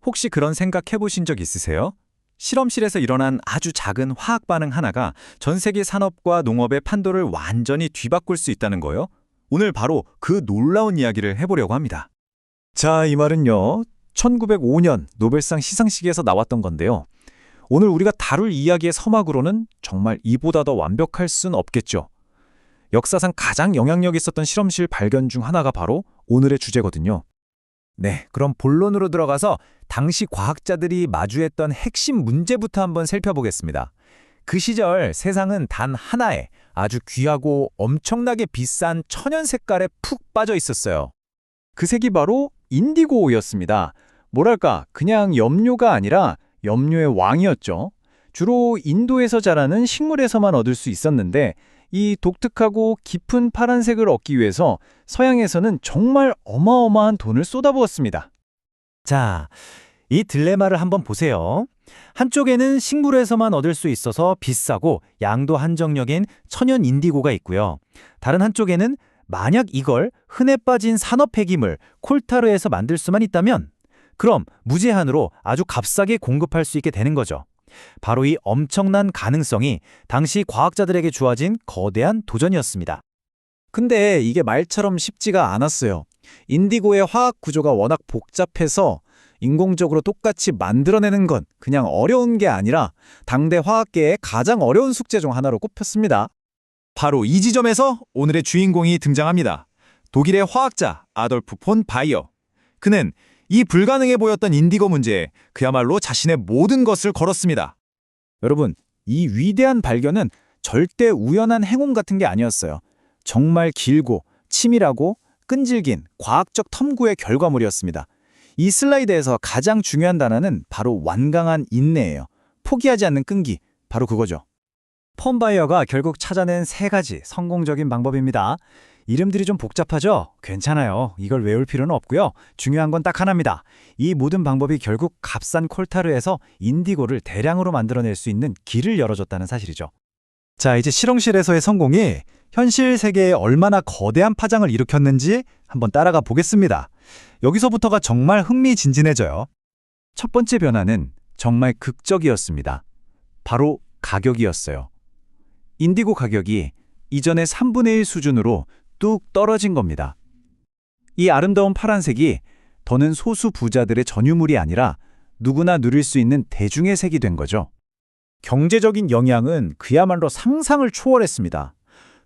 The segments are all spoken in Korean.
혹시 그런 생각 해보신 적 있으세요? 실험실에서 일어난 아주 작은 화학 반응 하나가 전 세계 산업과 농업의 판도를 완전히 뒤바꿀 수 있다는 거요? 오늘 바로 그 놀라운 이야기를 해보려고 합니다. 자, 이 말은요. 1905년 노벨상 시상식에서 나왔던 건데요. 오늘 우리가 다룰 이야기의 서막으로는 정말 이보다 더 완벽할 순 없겠죠. 역사상 가장 영향력 있었던 실험실 발견 중 하나가 바로 오늘의 주제거든요. 네, 그럼 본론으로 들어가서 당시 과학자들이 마주했던 핵심 문제부터 한번 살펴보겠습니다. 그 시절 세상은 단 하나의 아주 귀하고 엄청나게 비싼 천연 색깔에 푹 빠져 있었어요. 그 색이 바로 인디고였습니다. 뭐랄까, 그냥 염료가 아니라 염료의 왕이었죠. 주로 인도에서 자라는 식물에서만 얻을 수 있었는데 이 독특하고 깊은 파란색을 얻기 위해서 서양에서는 정말 어마어마한 돈을 쏟아부었습니다. 자, 이 딜레마를 한번 보세요. 한쪽에는 식물에서만 얻을 수 있어서 비싸고 양도 한정적인 천연 인디고가 있고요. 다른 한쪽에는 만약 이걸 흔해 빠진 산업 폐기물 콜타르에서 만들 수만 있다면 그럼 무제한으로 아주 값싸게 공급할 수 있게 되는 거죠. 바로 이 엄청난 가능성이 당시 과학자들에게 주어진 거대한 도전이었습니다. 근데 이게 말처럼 쉽지가 않았어요. 인디고의 화학 구조가 워낙 복잡해서 인공적으로 똑같이 만들어내는 건 그냥 어려운 게 아니라 당대 화학계의 가장 어려운 숙제 중 하나로 꼽혔습니다. 바로 이 지점에서 오늘의 주인공이 등장합니다. 독일의 화학자 아돌프 폰 바이어. 그는 이 불가능해 보였던 인디고 문제에 그야말로 자신의 모든 것을 걸었습니다. 여러분, 이 위대한 발견은 절대 우연한 행운 같은 게 아니었어요. 정말 길고 치밀하고 끈질긴 과학적 탐구의 결과물이었습니다. 이 슬라이드에서 가장 중요한 단어는 바로 완강한 인내예요. 포기하지 않는 끈기, 바로 그거죠. 폰 바이어가 결국 찾아낸 세 가지 성공적인 방법입니다. 이름들이 좀 복잡하죠? 괜찮아요. 이걸 외울 필요는 없고요. 중요한 건 딱 하나입니다. 이 모든 방법이 결국 값싼 콜타르에서 인디고를 대량으로 만들어낼 수 있는 길을 열어줬다는 사실이죠. 자, 이제 실험실에서의 성공이 현실 세계에 얼마나 거대한 파장을 일으켰는지 한번 따라가 보겠습니다. 여기서부터가 정말 흥미진진해져요. 첫 번째 변화는 정말 극적이었습니다. 바로 가격이었어요. 인디고 가격이 이전의 3분의 1 수준으로 뚝 떨어진 겁니다. 이 아름다운 파란색이 더는 소수 부자들의 전유물이 아니라 누구나 누릴 수 있는 대중의 색이 된 거죠. 경제적인 영향은 그야말로 상상을 초월했습니다.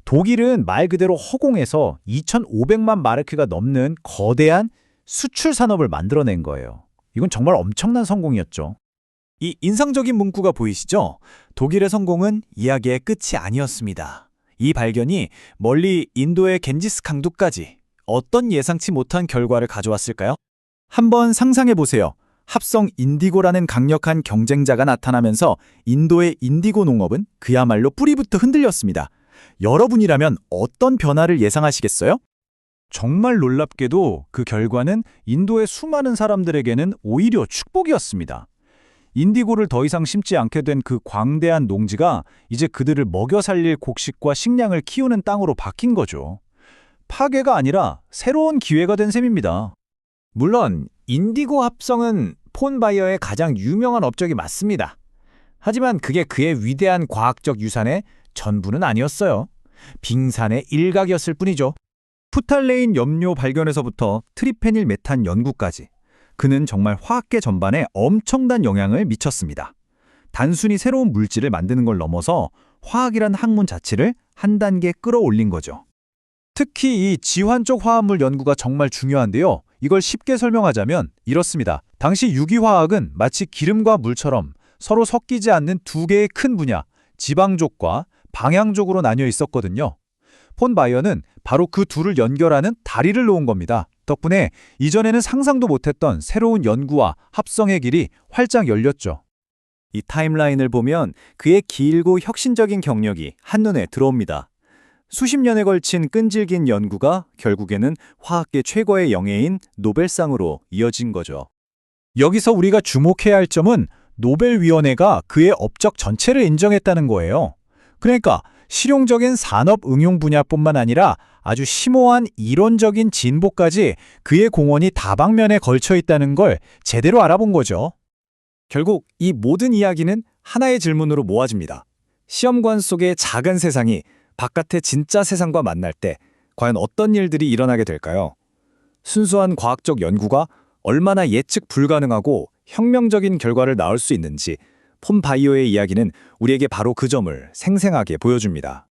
독일은 말 그대로 허공에서 2,500만 마르크가 넘는 거대한 수출 산업을 만들어낸 거예요. 이건 정말 엄청난 성공이었죠. 이 인상적인 문구가 보이시죠? 독일의 성공은 이야기의 끝이 아니었습니다. 이 발견이 멀리 인도의 겐지스 강도까지 어떤 예상치 못한 결과를 가져왔을까요? 한번 상상해 보세요. 합성 인디고라는 강력한 경쟁자가 나타나면서 인도의 인디고 농업은 그야말로 뿌리부터 흔들렸습니다. 여러분이라면 어떤 변화를 예상하시겠어요? 정말 놀랍게도 그 결과는 인도의 수많은 사람들에게는 오히려 축복이었습니다. 인디고를 더 이상 심지 않게 된 그 광대한 농지가 이제 그들을 먹여 살릴 곡식과 식량을 키우는 땅으로 바뀐 거죠. 파괴가 아니라 새로운 기회가 된 셈입니다. 물론 인디고 합성은 폰 바이어의 가장 유명한 업적이 맞습니다. 하지만 그게 그의 위대한 과학적 유산의 전부는 아니었어요. 빙산의 일각이었을 뿐이죠. 푸탈레인 염료 발견에서부터 트리페닐 메탄 연구까지 그는 정말 화학계 전반에 엄청난 영향을 미쳤습니다. 단순히 새로운 물질을 만드는 걸 넘어서 화학이란 학문 자체를 한 단계 끌어올린 거죠. 특히 이 지환적 화합물 연구가 정말 중요한데요. 이걸 쉽게 설명하자면 이렇습니다. 당시 유기화학은 마치 기름과 물처럼 서로 섞이지 않는 두 개의 큰 분야, 지방족과 방향족으로 나뉘어 있었거든요. 폰 바이어는 바로 그 둘을 연결하는 다리를 놓은 겁니다. 덕분에 이전에는 상상도 못했던 새로운 연구와 합성의 길이 활짝 열렸죠. 이 타임라인을 보면 그의 길고 혁신적인 경력이 한눈에 들어옵니다. 수십 년에 걸친 끈질긴 연구가 결국에는 화학계 최고의 영예인 노벨상으로 이어진 거죠. 여기서 우리가 주목해야 할 점은 노벨위원회가 그의 업적 전체를 인정했다는 거예요. 그러니까 실용적인 산업 응용 분야뿐만 아니라 아주 심오한 이론적인 진보까지 그의 공헌이 다방면에 걸쳐 있다는 걸 제대로 알아본 거죠. 결국 이 모든 이야기는 하나의 질문으로 모아집니다. 시험관 속의 작은 세상이 바깥의 진짜 세상과 만날 때 과연 어떤 일들이 일어나게 될까요? 순수한 과학적 연구가 얼마나 예측 불가능하고 혁명적인 결과를 낳을 수 있는지 폼바이오의 이야기는 우리에게 바로 그 점을 생생하게 보여줍니다.